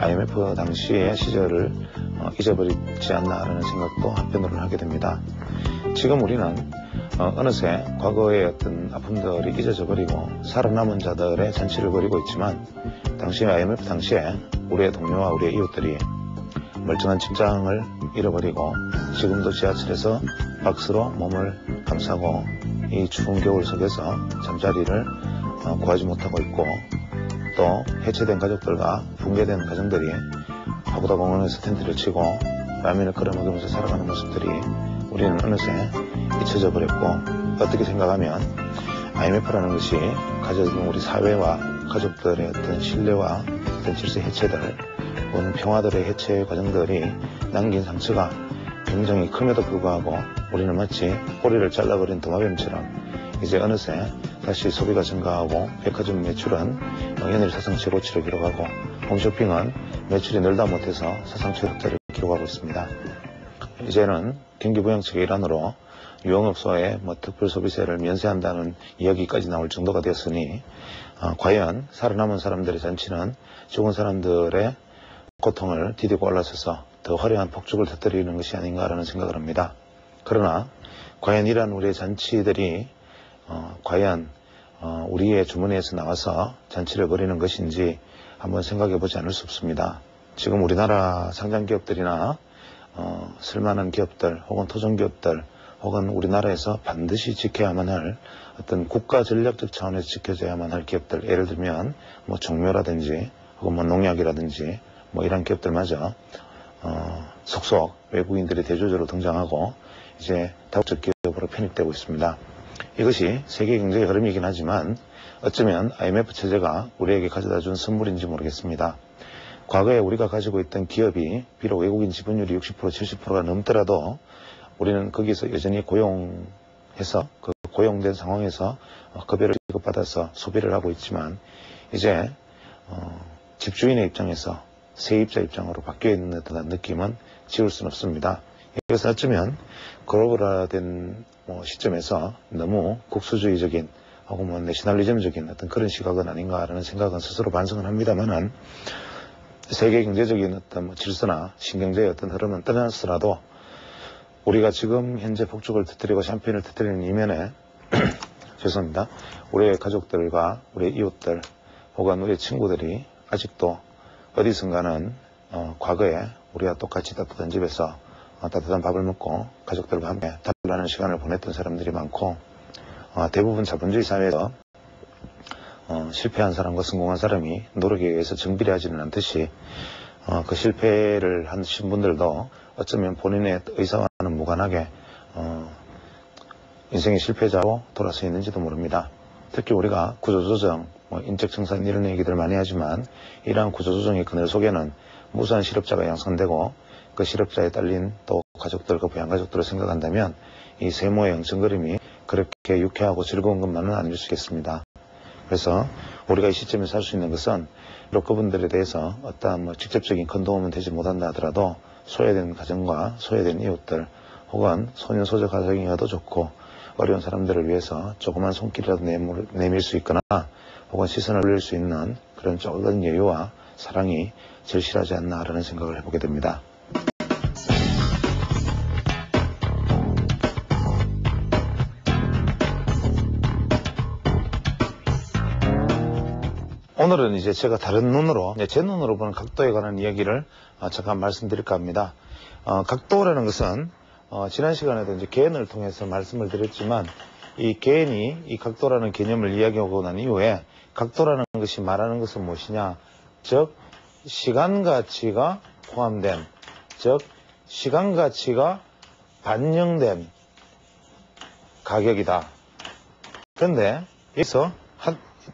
IMF 당시의 시절을 잊어버리지 않나라는 생각도 한편으로는 하게 됩니다. 지금 우리는 어느새 과거의 어떤 아픔들이 잊어져 버리고 살아남은 자들의 잔치를 벌이고 있지만 당시 IMF 당시에 우리의 동료와 우리의 이웃들이 멀쩡한 직장을 잃어버리고 지금도 지하철에서 박스로 몸을 감싸고 이 추운 겨울 속에서 잠자리를 구하지 못하고 있고, 또 해체된 가족들과 붕괴된 가정들이 파고다 공원에서 텐트를 치고 라면을 끓여 먹으면서 살아가는 모습들이 우리는 어느새 잊혀져 버렸고, 어떻게 생각하면 IMF라는 것이 가져준 우리 사회와 가족들의 어떤 신뢰와 어떤 질서 해체들 혹은 평화들의 해체 과정들이 남긴 상처가 굉장히 큼에도 불구하고 우리는 마치 꼬리를 잘라버린 도마뱀처럼 이제 어느새 다시 소비가 증가하고 백화점 매출은 연일 사상 최고치를 기록하고 홈쇼핑은 매출이 늘다 못해서 사상 최악자를 기록하고 있습니다. 이제는 경기부양책의 일환으로 유흥업소에 특별 소비세를 면세한다는 이야기까지 나올 정도가 되었으니 과연 살아남은 사람들의 잔치는 죽은 사람들의 고통을 디디고 올라서서 더 화려한 폭죽을 터뜨리는 것이 아닌가라는 생각을 합니다. 그러나 과연 이러한 우리의 잔치들이 과연 우리의 주머니에서 나와서 잔치를 벌이는 것인지 한번 생각해 보지 않을 수 없습니다. 지금 우리나라 상장기업들이나 쓸만한 기업들 혹은 토종기업들 혹은 우리나라에서 반드시 지켜야만 할 어떤 국가 전략적 차원에서 지켜져야만 할 기업들, 예를 들면 종묘라든지 혹은 농약이라든지 이런 기업들마저 속속 외국인들이 대조적으로 등장하고 이제 다국적 기업으로 편입되고 있습니다. 이것이 세계 경제의 흐름이긴 하지만 어쩌면 IMF 체제가 우리에게 가져다 준 선물인지 모르겠습니다. 과거에 우리가 가지고 있던 기업이 비록 외국인 지분율이 60% 70%가 넘더라도 우리는 거기서 여전히 고용해서 그 고용된 상황에서 급여를 지급받아서 소비를 하고 있지만 이제 집주인의 입장에서 세입자 입장으로 바뀌어 있는 듯한 느낌은 지울 수는 없습니다. 이것은 어쩌면 글로벌화된 시점에서 너무 국수주의적인 혹은 내셔널리즘적인 어떤 그런 시각은 아닌가라는 생각은 스스로 반성을 합니다만은 세계 경제적인 어떤 질서나 신경제의 어떤 흐름은 떠나서라도 우리가 지금 현재 폭죽을 터뜨리고 샴페인을 터뜨리는 이면에 죄송합니다. 우리의 가족들과 우리의 이웃들 혹은 우리의 친구들이 아직도 어디선가는 과거에 우리가 똑같이 따뜻한 집에서 따뜻한 밥을 먹고 가족들과 함께 단란한 시간을 보냈던 사람들이 많고 대부분 자본주의 사회에서 실패한 사람과 성공한 사람이 노력에 의해서 정비례하지는 않듯이 그 실패를 한 신분들도 어쩌면 본인의 의사와는 무관하게 인생의 실패자로 돌아서 있는지도 모릅니다. 특히 우리가 구조조정, 인적청산 이런 얘기들 많이 하지만 이러한 구조조정의 그늘 속에는 무수한 실업자가 양산되고 그 실업자에 딸린 또 가족들, 그 부양가족들을 생각한다면 이 세모의 영천그림이 그렇게 유쾌하고 즐거운 것만은 아닐 수 있겠습니다. 그래서 우리가 이 시점에서 할 수 있는 것은 비록 그분들에 대해서 어떠한 직접적인 큰 도움은 되지 못한다 하더라도 소외된 가정과 소외된 이웃들 혹은 소년소녀 가정이어도 좋고 어려운 사람들을 위해서 조그만 손길이라도 내밀 수 있거나 혹은 시선을 올릴 수 있는 그런 적은 여유와 사랑이 절실하지 않나라는 생각을 해보게 됩니다. 오늘은 이제 제가 다른 눈으로, 제 눈으로 보는 각도에 관한 이야기를 잠깐 말씀드릴까 합니다. 각도라는 것은 지난 시간에도 이제 개인을 통해서 말씀을 드렸지만 이 개인이 이 각도라는 개념을 이야기하고 난 이후에 각도라는 것이 말하는 것은 무엇이냐, 즉 시간가치가 포함된, 즉 시간가치가 반영된 가격이다. 그런데 여기서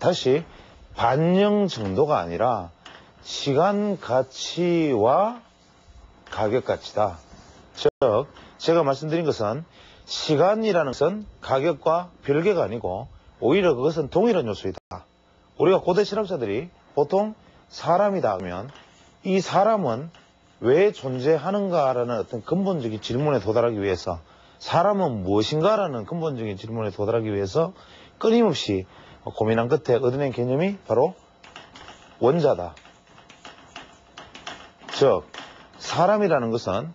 다시 반영 정도가 아니라 시간 가치와 가격 가치다. 즉 제가 말씀드린 것은 시간이라는 것은 가격과 별개가 아니고 오히려 그것은 동일한 요소이다. 우리가 고대 실험자들이 보통 사람이다 하면 이 사람은 왜 존재하는가라는 어떤 근본적인 질문에 도달하기 위해서, 사람은 무엇인가라는 근본적인 질문에 도달하기 위해서 끊임없이 고민한 끝에 얻어낸 개념이 바로 원자다. 즉 사람이라는 것은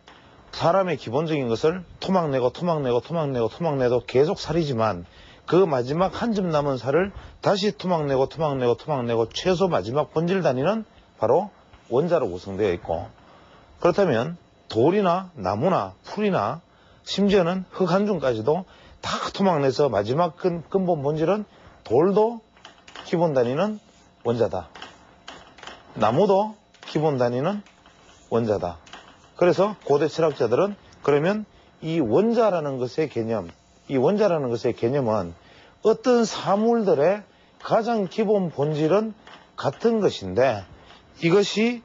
사람의 기본적인 것을 토막내도 계속 살이지만 그 마지막 한 점 남은 살을 다시 토막내고 최소 마지막 본질 단위는 바로 원자로 구성되어 있고, 그렇다면 돌이나 나무나 풀이나 심지어는 흙 한 줌까지도 다 토막내서 마지막 근본 본질은 돌도 기본 단위는 원자다. 나무도 기본 단위는 원자다. 그래서 고대 철학자들은 그러면 이 원자라는 것의 개념은 어떤 사물들의 가장 기본 본질은 같은 것인데 이것이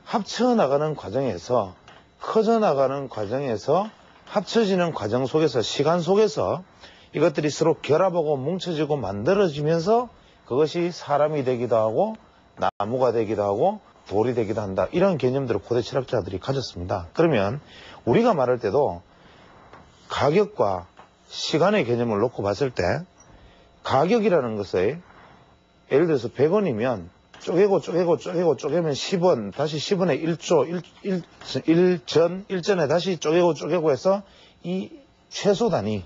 합쳐나가는 과정에서 커져나가는 과정에서 합쳐지는 과정 속에서 시간 속에서 이것들이 서로 결합하고 뭉쳐지고 만들어지면서 그것이 사람이 되기도 하고 나무가 되기도 하고 돌이 되기도 한다. 이런 개념들을 고대 철학자들이 가졌습니다. 그러면 우리가 말할 때도 가격과 시간의 개념을 놓고 봤을 때 가격이라는 것을 예를 들어서 100원이면 쪼개면 10원, 다시 10원에 1전에 다시 쪼개고 해서 이 최소 단위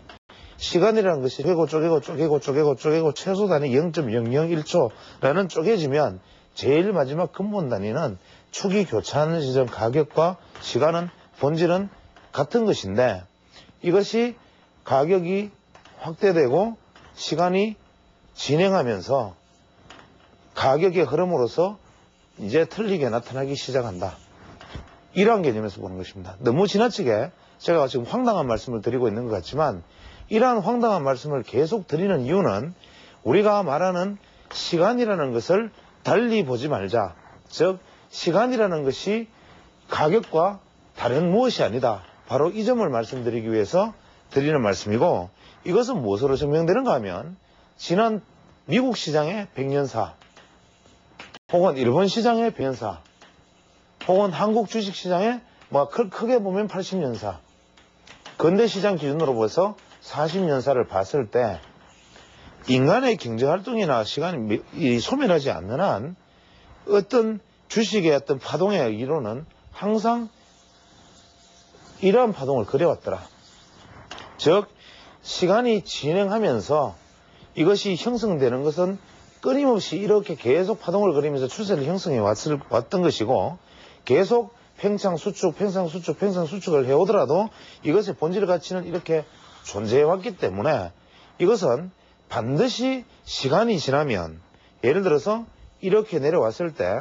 시간이라는 것이 쪼개고 최소 단위 0.001초라는 쪼개지면 제일 마지막 근본 단위는 축이 교차하는 시점 가격과 시간은 본질은 같은 것인데 이것이 가격이 확대되고 시간이 진행하면서 가격의 흐름으로서 이제 틀리게 나타나기 시작한다. 이러한 개념에서 보는 것입니다. 너무 지나치게 제가 지금 황당한 말씀을 드리고 있는 것 같지만 이러한 황당한 말씀을 계속 드리는 이유는 우리가 말하는 시간이라는 것을 달리 보지 말자. 즉 시간이라는 것이 가격과 다른 무엇이 아니다. 바로 이 점을 말씀드리기 위해서 드리는 말씀이고 이것은 무엇으로 증명되는가 하면 지난 미국 시장의 100년사 혹은 일본 시장의 100년사 혹은 한국 주식시장의 크게 보면 80년사 근대시장 기준으로 봐서 40년사를 봤을 때 인간의 경제활동이나 시간이 소멸하지 않는 한 어떤 주식의 어떤 파동에 의기로는 항상 이러한 파동을 그려왔더라. 즉 시간이 진행하면서 이것이 형성되는 것은 끊임없이 이렇게 계속 파동을 그리면서 추세를 형성해 왔던 것이고 계속 팽창수축을 해오더라도 이것의 본질 가치는 이렇게 존재해 왔기 때문에 이것은 반드시 시간이 지나면 예를 들어서 이렇게 내려왔을 때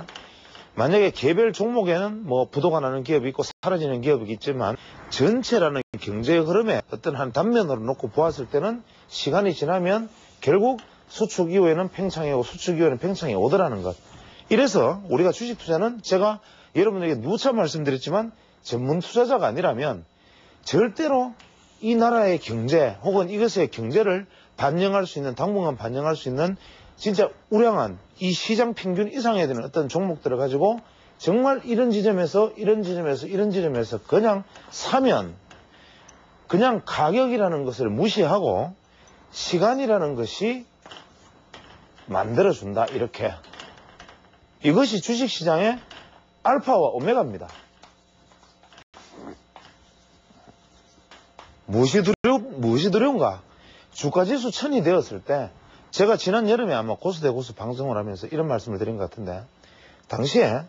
만약에 개별 종목에는 부도가 나는 기업이 있고 사라지는 기업이 있지만 전체라는 경제의 흐름에 어떤 한 단면으로 놓고 보았을 때는 시간이 지나면 결국 수축 이후에는 팽창이 오고 수축 이후에는 팽창이 오더라는 것. 이래서 우리가 주식 투자는 제가 여러분에게 누차 말씀드렸지만 전문 투자자가 아니라면 절대로 이 나라의 경제 혹은 이것의 경제를 반영할 수 있는 당분간 반영할 수 있는 진짜 우량한 이 시장 평균 이상에 되는 어떤 종목들을 가지고 정말 이런 지점에서 그냥 사면 그냥 가격이라는 것을 무시하고 시간이라는 것이 만들어준다. 이렇게 이것이 주식시장의 알파와 오메가입니다. 무엇이 두려운가? 주가지수 1000이 되었을 때 제가 지난 여름에 아마 고수대고수 방송을 하면서 이런 말씀을 드린 것 같은데 당시에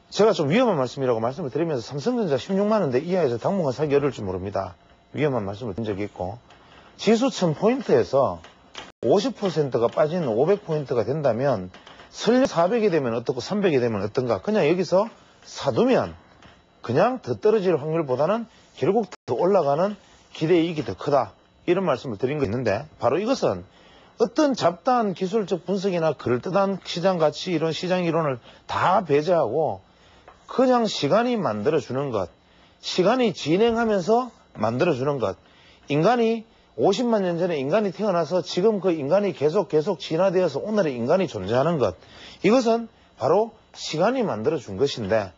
제가 좀 위험한 말씀이라고 말씀을 드리면서 삼성전자 16만원대 이하에서 당분간 사기 어려울지 모릅니다. 위험한 말씀을 드린 적이 있고 지수 1000포인트에서 50%가 빠지는 500포인트가 된다면 설령 400이 되면 어떻고 300이 되면 어떤가 그냥 여기서 사두면 그냥 더 떨어질 확률보다는 결국 더 올라가는 기대이익이 더 크다. 이런 말씀을 드린 거 있는데 바로 이것은 어떤 잡다한 기술적 분석이나 그럴듯한 시장 가치 이런 시장 이론을 다 배제하고 그냥 시간이 만들어주는 것, 시간이 진행하면서 만들어주는 것. 인간이 50만 년 전에 인간이 태어나서 지금 그 인간이 계속 진화되어서 오늘의 인간이 존재하는 것. 이것은 바로 시간이 만들어준 것인데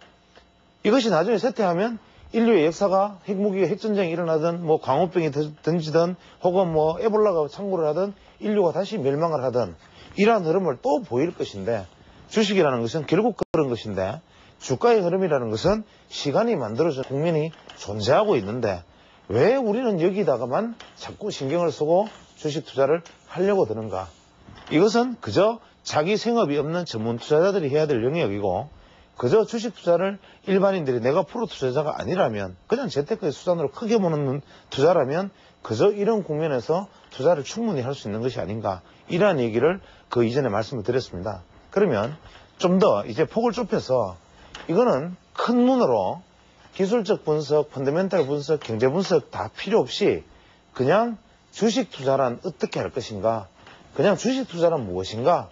이것이 나중에 쇠퇴하면 인류의 역사가 핵무기가 핵전쟁이 일어나든 광우병이 던지든 혹은 에볼라가 창궐을 하든 인류가 다시 멸망을 하든 이러한 흐름을 또 보일 것인데 주식이라는 것은 결국 그런 것인데 주가의 흐름이라는 것은 시간이 만들어준 국면이 존재하고 있는데 왜 우리는 여기다가만 자꾸 신경을 쓰고 주식 투자를 하려고 드는가? 이것은 그저 자기 생업이 없는 전문 투자자들이 해야 될 영역이고 그저 주식 투자를 일반인들이 내가 프로 투자자가 아니라면 그냥 재테크의 수단으로 크게 보는 투자라면 그저 이런 국면에서 투자를 충분히 할 수 있는 것이 아닌가 이러한 얘기를 그 이전에 말씀을 드렸습니다. 그러면 좀 더 이제 폭을 좁혀서 이거는 큰 눈으로 기술적 분석, 펀더멘탈 분석, 경제 분석 다 필요 없이 그냥 주식 투자란 어떻게 할 것인가, 그냥 주식 투자란 무엇인가,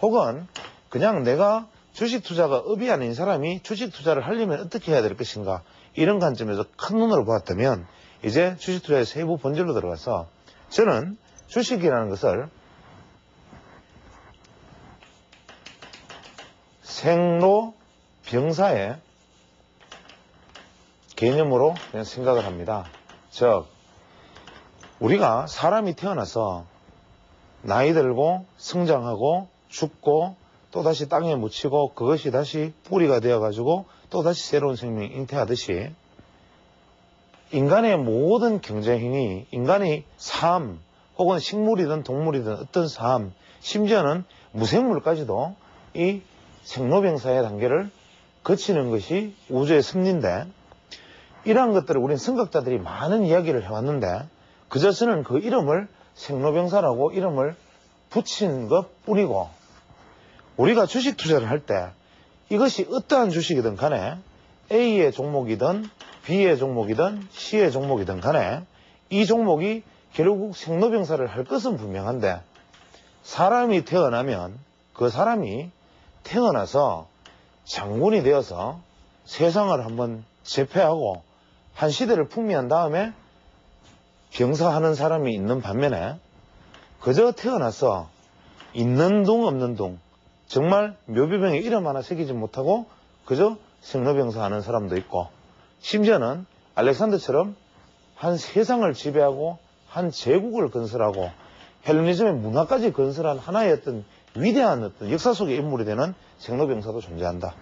혹은 그냥 내가 주식 투자가 업이 아닌 사람이 주식 투자를 하려면 어떻게 해야 될 것인가, 이런 관점에서 큰 눈으로 보았다면 이제 주식 투자의 세부 본질로 들어가서 저는 주식이라는 것을 생로병사의 개념으로 그냥 생각을 합니다. 즉 우리가 사람이 태어나서 나이 들고 성장하고 죽고 또다시 땅에 묻히고 그것이 다시 뿌리가 되어가지고 또다시 새로운 생명이 잉태하듯이 인간의 모든 경쟁이 인간의 삶 혹은 식물이든 동물이든 어떤 삶 심지어는 무생물까지도 이 생로병사의 단계를 거치는 것이 우주의 섭리인데 이러한 것들을 우리는 선각자들이 많은 이야기를 해왔는데 그저 저는 그 이름을 생로병사라고 이름을 붙인 것 뿐이고 우리가 주식 투자를 할 때 이것이 어떠한 주식이든 간에 A의 종목이든 B의 종목이든 C의 종목이든 간에 이 종목이 결국 생로병사를 할 것은 분명한데 사람이 태어나면 그 사람이 태어나서 장군이 되어서 세상을 한번 제패하고 한 시대를 풍미한 다음에 병사하는 사람이 있는 반면에 그저 태어나서 있는 둥 없는 둥 정말 묘비병에 이름 하나 새기지 못하고 그저 생로병사하는 사람도 있고 심지어는 알렉산더처럼 한 세상을 지배하고 한 제국을 건설하고 헬레니즘의 문화까지 건설한 하나의 어떤 위대한 어떤 역사 속의 인물이 되는 생로병사도 존재한다.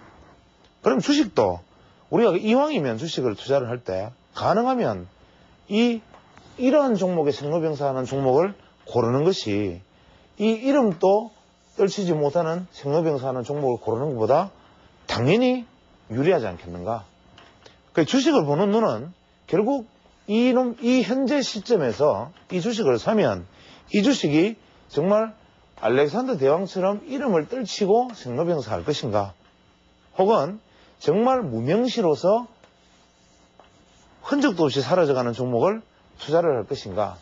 그럼 주식도 우리가 이왕이면 주식을 투자를 할 때 가능하면 이러한 종목의 생로병사하는 종목을 고르는 것이 이 이름도 떨치지 못하는 생로병사하는 종목을 고르는 것보다 당연히 유리하지 않겠는가. 그러니까 주식을 보는 눈은 결국 이 현재 시점에서 이 주식을 사면 이 주식이 정말 알렉산더 대왕처럼 이름을 떨치고 생로병사 할 것인가 혹은 정말 무명시로서 흔적도 없이 사라져가는 종목을 투자를 할 것인가.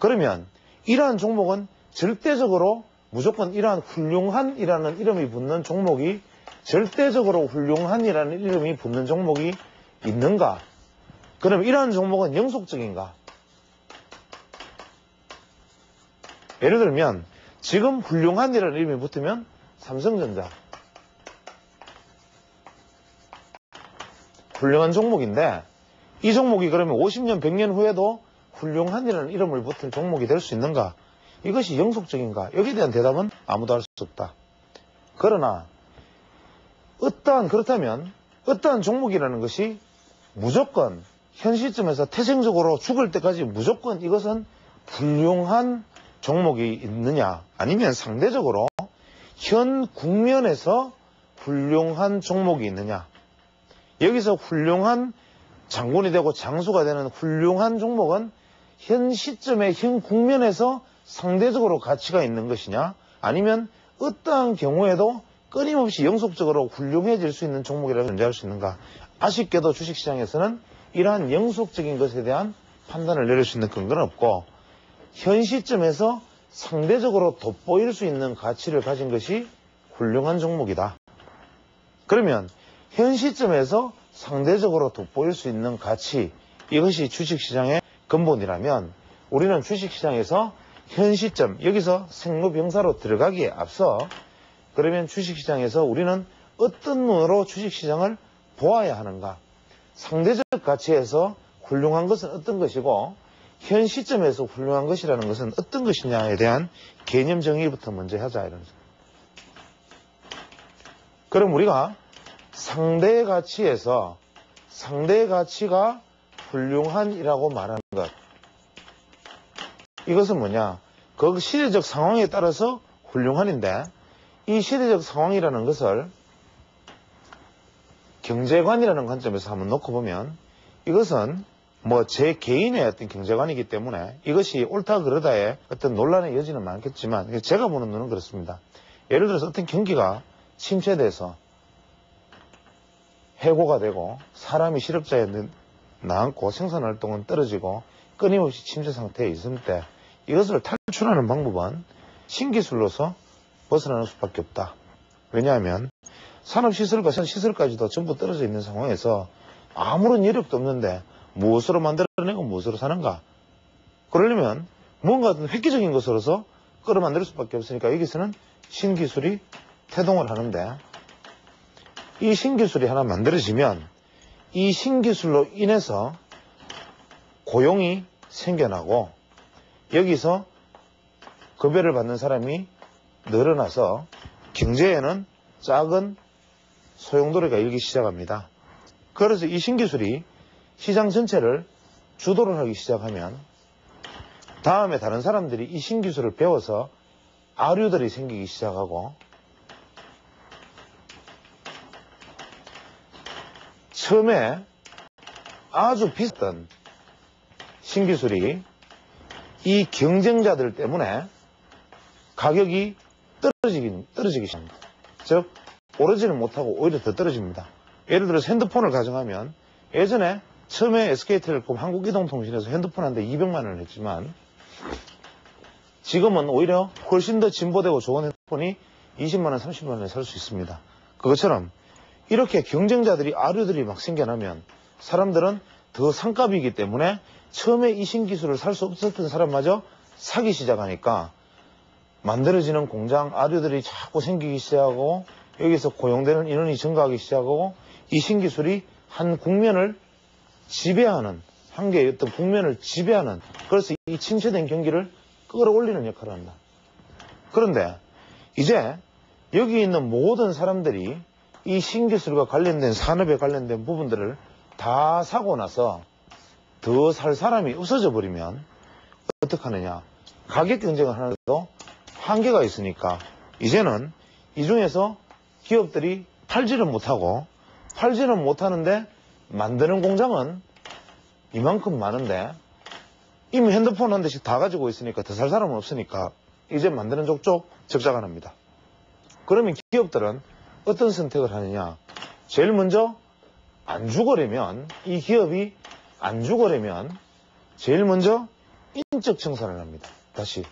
그러면 이러한 종목은 절대적으로 무조건 이러한 훌륭한이라는 이름이 붙는 종목이 절대적으로 훌륭한이라는 이름이 붙는 종목이 있는가? 그럼 이러한 종목은 영속적인가? 예를 들면 지금 훌륭한이라는 이름이 붙으면 삼성전자 훌륭한 종목인데 이 종목이 그러면 50년, 100년 후에도 훌륭한이라는 이름을 붙은 종목이 될 수 있는가? 이것이 영속적인가? 여기에 대한 대답은 아무도 할 수 없다. 그러나 그렇다면 어떠한 종목이라는 것이 무조건 현 시점에서 태생적으로 죽을 때까지 무조건 이것은 훌륭한 종목이 있느냐 아니면 상대적으로 현 국면에서 훌륭한 종목이 있느냐. 여기서 훌륭한 장군이 되고 장수가 되는 훌륭한 종목은 현 시점의 현 국면에서 상대적으로 가치가 있는 것이냐 아니면 어떠한 경우에도 끊임없이 영속적으로 훌륭해질 수 있는 종목이라고 존재할 수 있는가. 아쉽게도 주식시장에서는 이러한 영속적인 것에 대한 판단을 내릴 수 있는 근거는 없고 현 시점에서 상대적으로 돋보일 수 있는 가치를 가진 것이 훌륭한 종목이다. 그러면 현 시점에서 상대적으로 돋보일 수 있는 가치, 이것이 주식시장의 근본이라면 우리는 주식시장에서 현 시점, 여기서 생로병사로 들어가기에 앞서 그러면 주식시장에서 우리는 어떤 눈으로 주식시장을 보아야 하는가? 상대적 가치에서 훌륭한 것은 어떤 것이고 현 시점에서 훌륭한 것이라는 것은 어떤 것이냐에 대한 개념 정의부터 먼저 하자 이런. 그럼 우리가 상대의 가치에서 상대의 가치가 훌륭한이라고 말하는 것. 이것은 뭐냐? 그 시대적 상황에 따라서 훌륭한인데, 이 시대적 상황이라는 것을 경제관이라는 관점에서 한번 놓고 보면, 이것은 뭐 제 개인의 어떤 경제관이기 때문에 이것이 옳다 그러다의 어떤 논란의 여지는 많겠지만, 제가 보는 눈은 그렇습니다. 예를 들어서 어떤 경기가 침체돼서 해고가 되고 사람이 실업자에 나앉고 생산활동은 떨어지고 끊임없이 침체 상태에 있을 때, 이것을 탈출하는 방법은 신기술로서 벗어나는 수밖에 없다. 왜냐하면 산업시설과 시설까지도 전부 떨어져 있는 상황에서 아무런 여력도 없는데 무엇으로 만들어내고 무엇으로 사는가? 그러려면 뭔가 획기적인 것으로서 끌어만들 수밖에 없으니까 여기서는 신기술이 태동을 하는데, 이 신기술이 하나 만들어지면 이 신기술로 인해서 고용이 생겨나고 여기서 급여를 받는 사람이 늘어나서 경제에는 작은 소용돌이가 일기 시작합니다. 그래서 이 신기술이 시장 전체를 주도를 하기 시작하면 다음에 다른 사람들이 이 신기술을 배워서 아류들이 생기기 시작하고, 처음에 아주 비쌌던 신기술이 이 경쟁자들 때문에 가격이 떨어지기 시작합니다. 즉, 오르지는 못하고 오히려 더 떨어집니다. 예를 들어서 핸드폰을 가정하면, 예전에 처음에 SK텔레콤 한국이동통신에서 핸드폰 한 대 200만 원을 했지만, 지금은 오히려 훨씬 더 진보되고 좋은 핸드폰이 20만 원, 30만 원에 살 수 있습니다. 그것처럼 이렇게 경쟁자들이, 아류들이 막 생겨나면 사람들은 더 상값이기 때문에 처음에 이 신기술을 살 수 없었던 사람마저 사기 시작하니까 만들어지는 공장, 아류들이 자꾸 생기기 시작하고 여기서 고용되는 인원이 증가하기 시작하고 이 신기술이 한 국면을 지배하는, 한 개의 어떤 국면을 지배하는, 그래서 이 침체된 경기를 끌어올리는 역할을 한다. 그런데 이제 여기 있는 모든 사람들이 이 신기술과 관련된 산업에 관련된 부분들을 다 사고 나서 더 살 사람이 없어져 버리면 어떡하느냐. 가격 경쟁을 하는데도 한계가 있으니까 이제는 이 중에서 기업들이 팔지는 못하는데 만드는 공장은 이만큼 많은데 이미 핸드폰 한 대씩 다 가지고 있으니까 더 살 사람은 없으니까 이제 만드는 족족 적자가 납니다. 그러면 기업들은 어떤 선택을 하느냐. 제일 먼저 안 죽으려면, 이 기업이 안 죽으려면 제일 먼저 인적 청산을 합니다. 다시.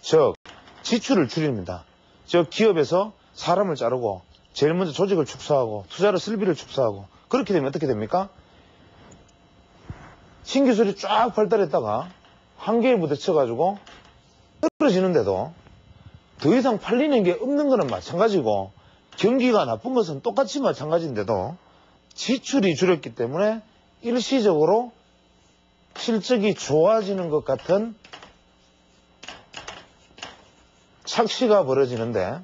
즉 지출을 줄입니다. 즉 기업에서 사람을 자르고 제일 먼저 조직을 축소하고 투자를 쓸비를 축소하고, 그렇게 되면 어떻게 됩니까? 신기술이 쫙 발달했다가 한계에 부딪혀가지고 떨어지는데도 더 이상 팔리는 게 없는 거는 마찬가지고 경기가 나쁜 것은 똑같이 마찬가지인데도 지출이 줄였기 때문에 일시적으로 실적이 좋아지는 것 같은 착시가 벌어지는데,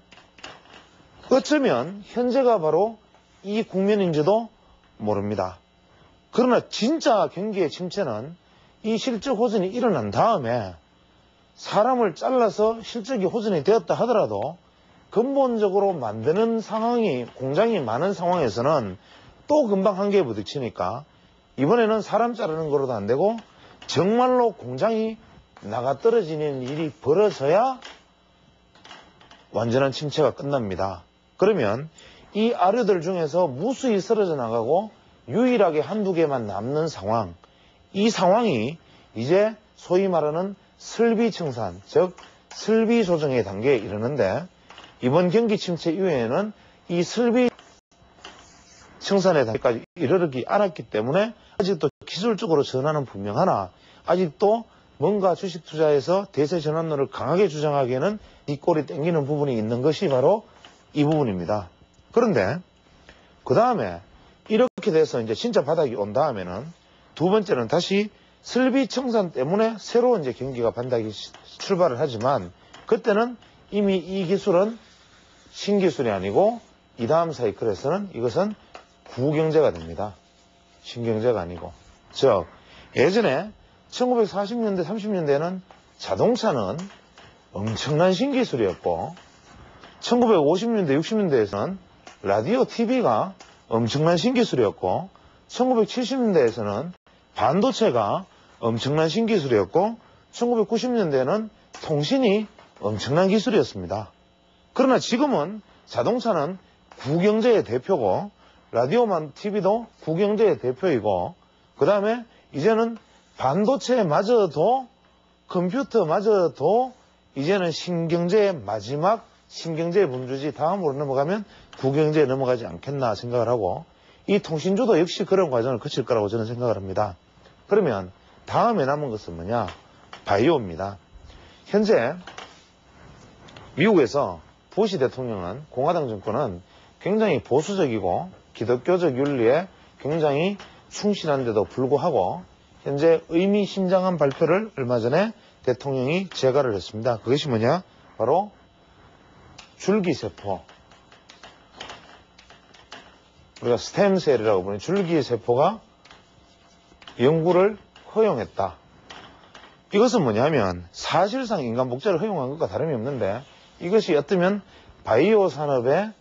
어쩌면 현재가 바로 이 국면인지도 모릅니다. 그러나 진짜 경기의 침체는 이 실적 호전이 일어난 다음에 사람을 잘라서 실적이 호전이 되었다 하더라도 근본적으로 만드는 상황이, 공장이 많은 상황에서는 또 금방 한계에 부딪히니까 이번에는 사람 자르는 거로도 안 되고 정말로 공장이 나가 떨어지는 일이 벌어져야 완전한 침체가 끝납니다. 그러면 이 아류들 중에서 무수히 쓰러져 나가고 유일하게 한두 개만 남는 상황, 이 상황이 이제 소위 말하는 슬비청산, 즉 슬비조정의 단계에 이르는데, 이번 경기 침체 이후에는 이 슬비청산의 단계까지 이르르지 않았기 때문에 아직도 기술적으로 전환은 분명하나 아직도 뭔가 주식 투자에서 대세 전환론을 강하게 주장하기에는 뒷골이 땡기는 부분이 있는 것이 바로 이 부분입니다. 그런데 그 다음에 이렇게 돼서 이제 진짜 바닥이 온 다음에는 두 번째는 다시 슬비청산 때문에 새로운 이제 경기가 반등이 출발을 하지만, 그때는 이미 이 기술은 신기술이 아니고 이 다음 사이클에서는 이것은 구경제가 됩니다. 신경제가 아니고. 즉 예전에 1940년대 30년대에는 자동차는 엄청난 신기술이었고 1950년대 60년대에서는 라디오 TV가 엄청난 신기술이었고 1970년대에서는 반도체가 엄청난 신기술이었고 1990년대에는 통신이 엄청난 기술이었습니다. 그러나 지금은 자동차는 구경제의 대표고 라디오만 TV도 구경제의 대표이고 그 다음에 이제는 반도체마저도 컴퓨터마저도 이제는 신경제의 마지막 신경제의 분주지 다음으로 넘어가면 구경제에 넘어가지 않겠나 생각을 하고 이 통신주도 역시 그런 과정을 거칠 거라고 저는 생각을 합니다. 그러면 다음에 남은 것은 뭐냐? 바이오입니다. 현재 미국에서 부시 대통령은 공화당 정권은 굉장히 보수적이고 기독교적 윤리에 굉장히 충실한데도 불구하고 현재 의미심장한 발표를 얼마 전에 대통령이 재가를 했습니다. 그것이 뭐냐? 바로 줄기세포. 우리가 스템셀이라고 부르는 줄기세포가 연구를 허용했다. 이것은 뭐냐면 사실상 인간 복제를 허용한 것과 다름이 없는데 이것이 어쩌면 바이오 산업의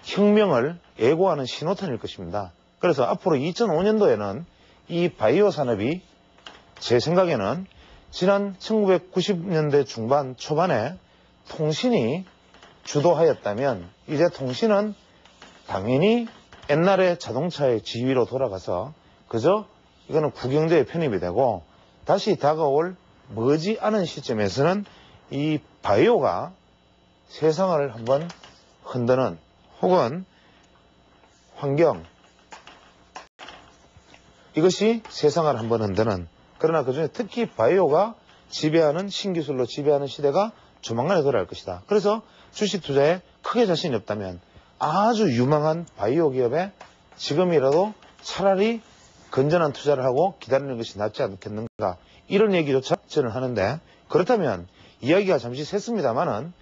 혁명을 예고하는 신호탄일 것입니다. 그래서 앞으로 2005년도에는 이 바이오 산업이 제 생각에는 지난 1990년대 중반 초반에 통신이 주도하였다면 이제 통신은 당연히 옛날의 자동차의 지위로 돌아가서 그저 이거는 구경제에 편입이 되고 다시 다가올 머지 않은 시점에서는 이 바이오가 세상을 한번 흔드는 혹은 환경 이것이 세상을 한번 흔드는 그러나 그중에 특히 바이오가 지배하는 신기술로 지배하는 시대가 조만간에 돌아올 것이다. 그래서 주식 투자에 크게 자신이 없다면 아주 유망한 바이오 기업에 지금이라도 차라리 건전한 투자를 하고 기다리는 것이 낫지 않겠는가 이런 얘기조차 저는 하는데 그렇다면 이야기가 잠시 샜습니다만은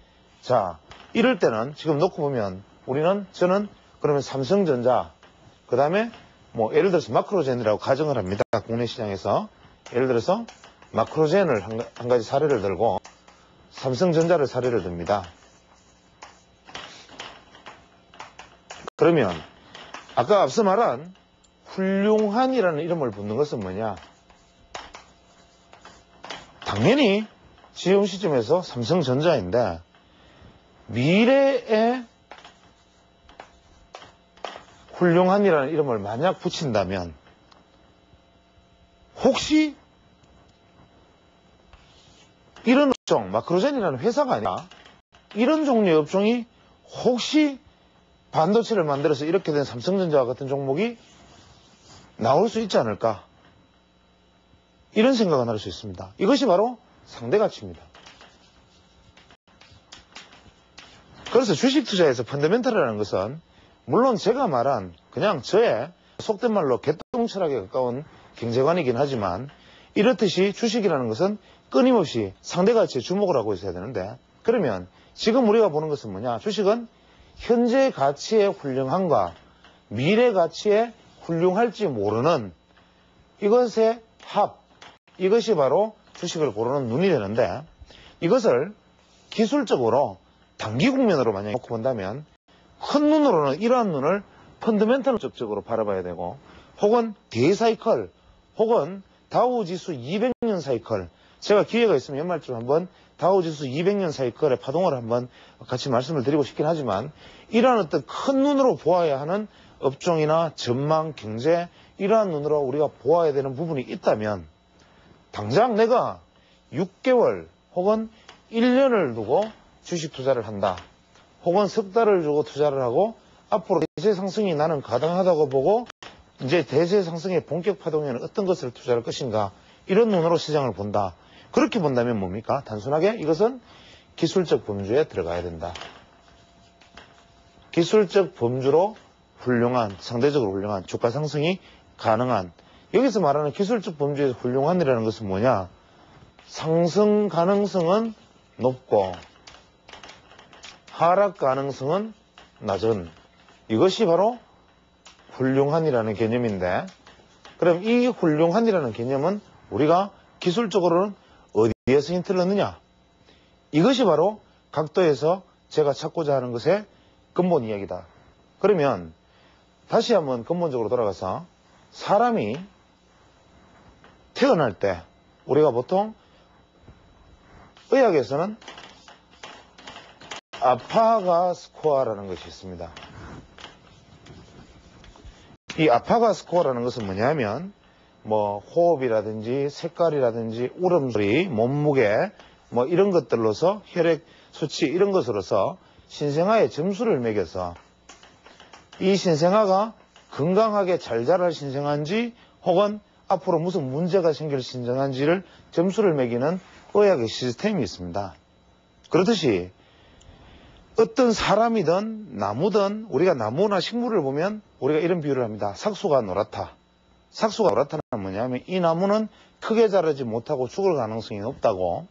자 이럴 때는 지금 놓고 보면 저는 그러면 삼성전자 그 다음에 뭐 예를 들어서 마크로젠이라고 가정을 합니다. 국내 시장에서 예를 들어서 마크로젠을 한 가지 사례를 들고 삼성전자를 사례를 듭니다. 그러면 아까 앞서 말한 훌륭한이라는 이름을 붙는 것은 뭐냐? 당연히 지금 시점에서 삼성전자인데 미래에 훌륭한이라는 이름을 만약 붙인다면 혹시 이런 업종, 마크로젠이라는 회사가 아니라 이런 종류의 업종이 혹시 반도체를 만들어서 이렇게 된 삼성전자와 같은 종목이 나올 수 있지 않을까? 이런 생각을 할 수 있습니다. 이것이 바로 상대가치입니다. 그래서 주식 투자에서 펀더멘털이라는 것은 물론 제가 말한 그냥 저의 속된 말로 개똥철학에 가까운 경제관이긴 하지만 이렇듯이 주식이라는 것은 끊임없이 상대가치에 주목을 하고 있어야 되는데 그러면 지금 우리가 보는 것은 뭐냐? 주식은 현재 가치의 훌륭함과 미래 가치의 훌륭할지 모르는 이것의 합, 이것이 바로 주식을 고르는 눈이 되는데 이것을 기술적으로 단기 국면으로 만약에 놓고 본다면 큰 눈으로는 이러한 눈을 펀더멘털적으로 바라봐야 되고 혹은 대사이클 혹은 다우지수 200년 사이클 제가 기회가 있으면 연말쯤 한번 다우지수 200년 사이클의 파동을 한번 같이 말씀을 드리고 싶긴 하지만 이러한 어떤 큰 눈으로 보아야 하는 업종이나 전망, 경제 이러한 눈으로 우리가 보아야 되는 부분이 있다면 당장 내가 6개월 혹은 1년을 두고 주식 투자를 한다. 혹은 석 달을 주고 투자를 하고 앞으로 대세 상승이 나는 가당하다고 보고 이제 대세 상승의 본격 파동에는 어떤 것을 투자할 것인가 이런 눈으로 시장을 본다. 그렇게 본다면 뭡니까? 단순하게 이것은 기술적 범주에 들어가야 된다. 기술적 범주로 훌륭한, 상대적으로 훌륭한 주가 상승이 가능한 여기서 말하는 기술적 범주에서 훌륭한이라는 것은 뭐냐? 상승 가능성은 높고 하락 가능성은 낮은, 이것이 바로 훌륭한이라는 개념인데, 그럼 이 훌륭한이라는 개념은 우리가 기술적으로는 어디에서 힌트를 얻느냐? 이것이 바로 각도에서 제가 찾고자 하는 것의 근본 이야기다. 그러면 다시 한번 근본적으로 돌아가서 사람이 태어날 때 우리가 보통 의학에서는 아파가 스코어라는 것이 있습니다. 이 아파가 스코어라는 것은 뭐냐면 뭐 호흡이라든지 색깔이라든지 울음소리, 몸무게 뭐 이런 것들로서 혈액 수치 이런 것으로서 신생아의 점수를 매겨서 이 신생아가 건강하게 잘 자랄 신생아인지 혹은 앞으로 무슨 문제가 생길 신생아인지를 점수를 매기는 의학의 시스템이 있습니다. 그렇듯이 어떤 사람이든 나무든 우리가 나무나 식물을 보면 우리가 이런 비유를 합니다. 삭수가 노랗다. 삭수가 노랗다는 뭐냐면 이 나무는 크게 자라지 못하고 죽을 가능성이 높다고,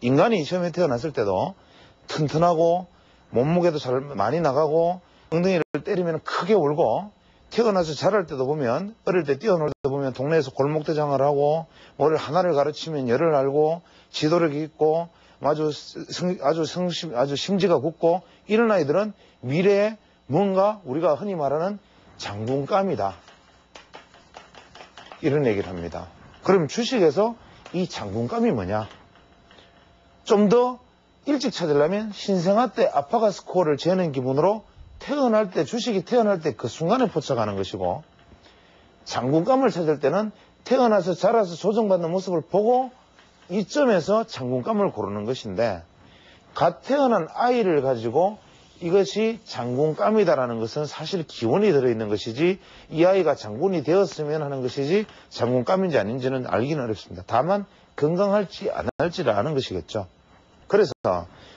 인간이 처음에 태어났을 때도 튼튼하고 몸무게도 잘 많이 나가고 엉덩이를 때리면 크게 울고, 태어나서 자랄 때도 보면 어릴 때 뛰어놀 때 보면 동네에서 골목대장을 하고 뭘 하나를 가르치면 열을 알고 지도를 읽고 아주 심지가 굳고 이런 아이들은 미래에 뭔가 우리가 흔히 말하는 장군감이다. 이런 얘기를 합니다. 그럼 주식에서 이 장군감이 뭐냐? 좀 더 일찍 찾으려면 신생아 때 아파가 스코어를 재는 기분으로 태어날 때, 주식이 태어날 때 그 순간에 포착하는 것이고, 장군감을 찾을 때는 태어나서 자라서 조정받는 모습을 보고 이점에서 장군감을 고르는 것인데, 갓 태어난 아이를 가지고 이것이 장군감이다라는 것은 사실 기원이 들어있는 것이지 이 아이가 장군이 되었으면 하는 것이지 장군감인지 아닌지는 알기는 어렵습니다. 다만 건강할지 안 할지를 아는 것이겠죠. 그래서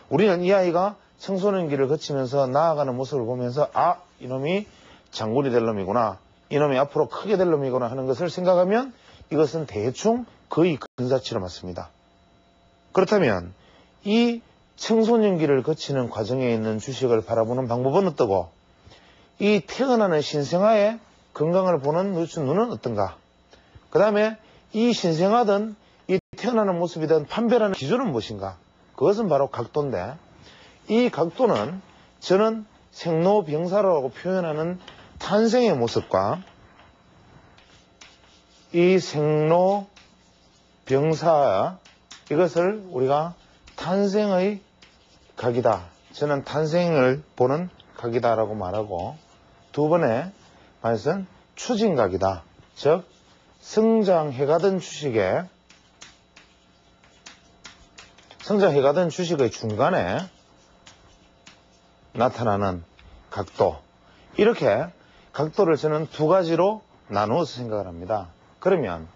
우리는 이 아이가 청소년기를 거치면서 나아가는 모습을 보면서 아, 이놈이 장군이 될 놈이구나, 이놈이 앞으로 크게 될 놈이구나 하는 것을 생각하면 이것은 대충 거의 근사치로 맞습니다. 그렇다면 이 청소년기를 거치는 과정에 있는 주식을 바라보는 방법은 어떠고, 이 태어나는 신생아의 건강을 보는 눈은 어떤가, 그 다음에 이 신생아든 이 태어나는 모습이든 판별하는 기준은 무엇인가, 그것은 바로 각도인데, 이 각도는 저는 생로병사라고 표현하는 탄생의 모습과 이 생로병사, 이것을 우리가 탄생의 각이다, 저는 탄생을 보는 각이다라고 말하고, 두 번에 말씀 추진각이다, 즉 성장해가던 주식의 중간에 나타나는 각도, 이렇게 각도를 저는 두 가지로 나누어서 생각을 합니다. 그러면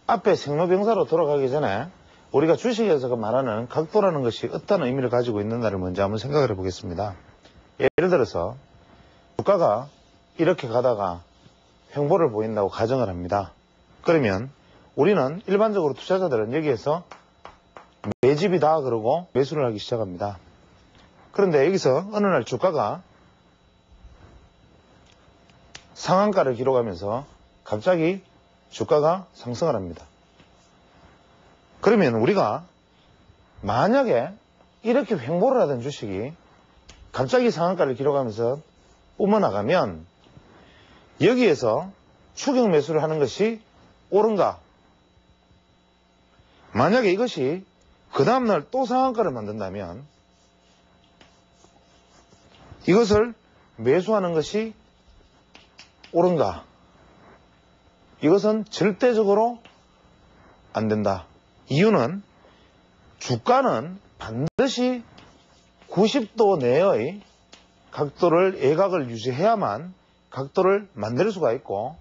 앞에 생로병사로 돌아가기 전에 우리가 주식에서 말하는 각도라는 것이 어떤 의미를 가지고 있는가를 먼저 한번 생각을 해보겠습니다. 예를 들어서 주가가 이렇게 가다가 횡보를 보인다고 가정을 합니다. 그러면 우리는 일반적으로 투자자들은 여기에서 매집이다 그러고 매수를 하기 시작합니다. 그런데 여기서 어느 날 주가가 상한가를 기록하면서 갑자기 주가가 상승을 합니다. 그러면 우리가 만약에 이렇게 횡보를 하던 주식이 갑자기 상한가를 기록하면서 뿜어나가면 여기에서 추격 매수를 하는 것이 옳은가? 만약에 이것이 그 다음날 또 상한가를 만든다면 이것을 매수하는 것이 옳은가? 이것은 절대적으로 안 된다. 이유는 주가는 반드시 90도 내의 각도를, 예각을 유지해야만 각도를 만들 수가 있고,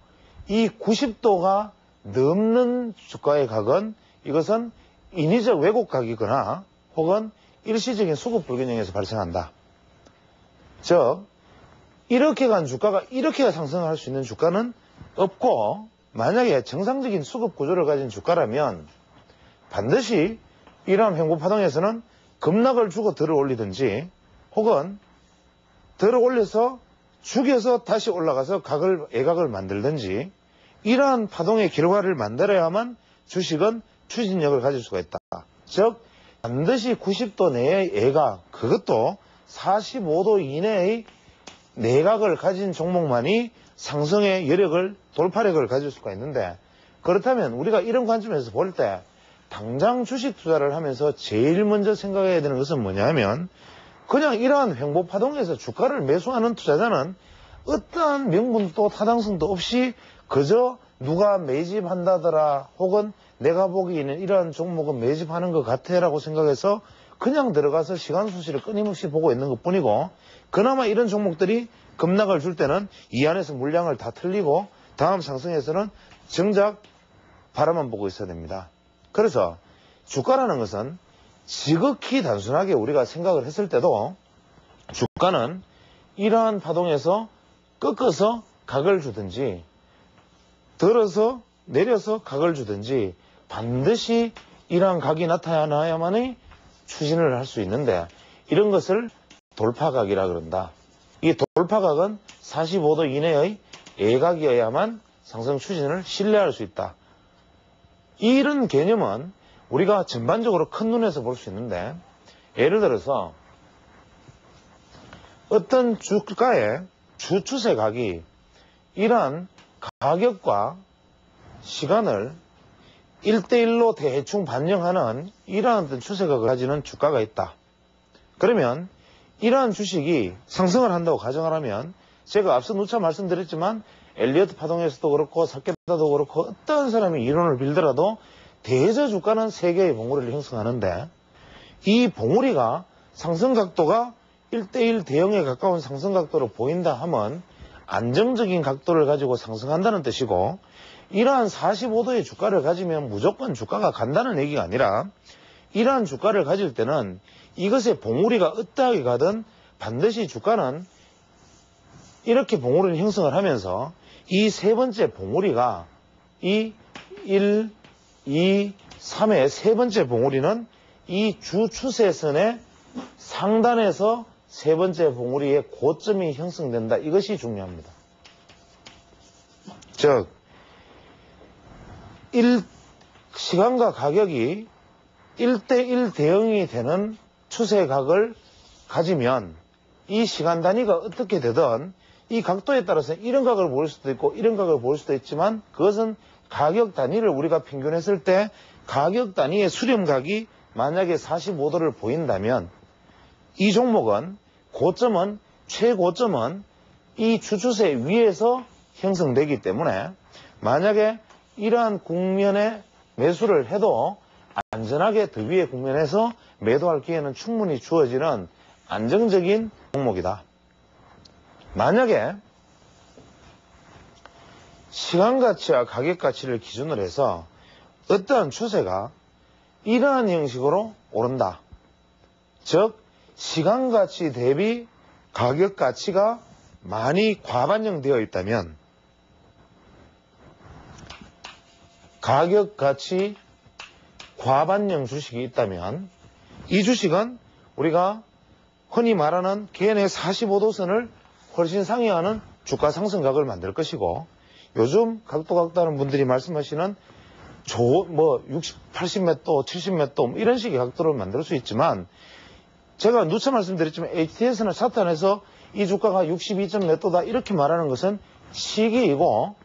이 90도가 넘는 주가의 각은 이것은 인위적 왜곡각이거나 혹은 일시적인 수급 불균형에서 발생한다. 즉 이렇게 간 주가가 이렇게 상승을 할 수 있는 주가는 없고, 만약에 정상적인 수급 구조를 가진 주가라면 반드시 이러한 횡보 파동에서는 급락을 주고 들어 올리든지 혹은 들어 올려서 죽여서 다시 올라가서 애각을 만들든지 이러한 파동의 결과를 만들어야만 주식은 추진력을 가질 수가 있다. 즉 반드시 90도 내의 애각, 그것도 45도 이내의 내각을 가진 종목만이 상승의 여력을, 돌파력을 가질 수가 있는데, 그렇다면 우리가 이런 관점에서 볼 때 당장 주식 투자를 하면서 제일 먼저 생각해야 되는 것은 뭐냐면, 그냥 이러한 횡보 파동에서 주가를 매수하는 투자자는 어떠한 명분도 타당성도 없이 그저 누가 매집한다더라 혹은 내가 보기에는 이러한 종목은 매집하는 것 같아라고 생각해서 그냥 들어가서 시간 손실을 끊임없이 보고 있는 것 뿐이고, 그나마 이런 종목들이 급락을 줄 때는 이 안에서 물량을 다 틀리고 다음 상승에서는 정작 바라만 보고 있어야 됩니다. 그래서 주가라는 것은 지극히 단순하게 우리가 생각을 했을 때도 주가는 이러한 파동에서 꺾어서 각을 주든지 들어서 내려서 각을 주든지 반드시 이러한 각이 나타나야만이 추진을 할 수 있는데, 이런 것을 돌파각이라 그런다. 이 돌파각은 45도 이내의 애각이어야만 상승 추진을 신뢰할 수 있다. 이런 개념은 우리가 전반적으로 큰 눈에서 볼 수 있는데, 예를 들어서 어떤 주가의 주추세각이 이러한 가격과 시간을 1대1로 대충 반영하는 이러한 어떤 추세각을 가지는 주가가 있다. 그러면 이러한 주식이 상승을 한다고 가정을 하면, 제가 앞서 누차 말씀드렸지만 엘리어트 파동에서도 그렇고 사케다도 그렇고 어떤 사람이 이론을 빌더라도 대저 주가는 3개의 봉우리를 형성하는데, 이 봉우리가 상승 각도가 1대1 대형에 가까운 상승 각도로 보인다 하면 안정적인 각도를 가지고 상승한다는 뜻이고, 이러한 45도의 주가를 가지면 무조건 주가가 간다는 얘기가 아니라, 이러한 주가를 가질 때는 이것의 봉우리가 어떠하게 가든 반드시 주가는 이렇게 봉우리를 형성을 하면서 이 세 번째 봉우리가 이 1, 2, 3의 세 번째 봉우리는 이 주 추세선의 상단에서 세 번째 봉우리의 고점이 형성된다. 이것이 중요합니다. 즉 시간과 가격이 1대1 대응이 되는 추세각을 가지면 이 시간 단위가 어떻게 되든 이 각도에 따라서 이런 각을 보일 수도 있고 이런 각을 보일 수도 있지만, 그것은 가격 단위를 우리가 평균했을 때 가격 단위의 수렴각이 만약에 45도를 보인다면 이 종목은 고점은, 최고점은 이 주추세 위에서 형성되기 때문에 만약에 이러한 국면에 매수를 해도 안전하게 더 위의 국면에서 매도할 기회는 충분히 주어지는 안정적인 종목이다. 만약에 시간가치와 가격가치를 기준으로 해서 어떠한 추세가 이러한 형식으로 오른다. 즉 시간가치 대비 가격가치가 많이 과반영되어 있다면, 가격가치 과반영 주식이 있다면 이 주식은 우리가 흔히 말하는 개인의 45도선을 훨씬 상회하는 주가 상승각을 만들 것이고, 요즘 각도 같다는 분들이 말씀하시는 60, 80몇 도, 70몇 도 이런 식의 각도를 만들 수 있지만, 제가 누차 말씀드렸지만 HTS나 차트안에서 이 주가가 62점 몇 도다 이렇게 말하는 것은 시기이고,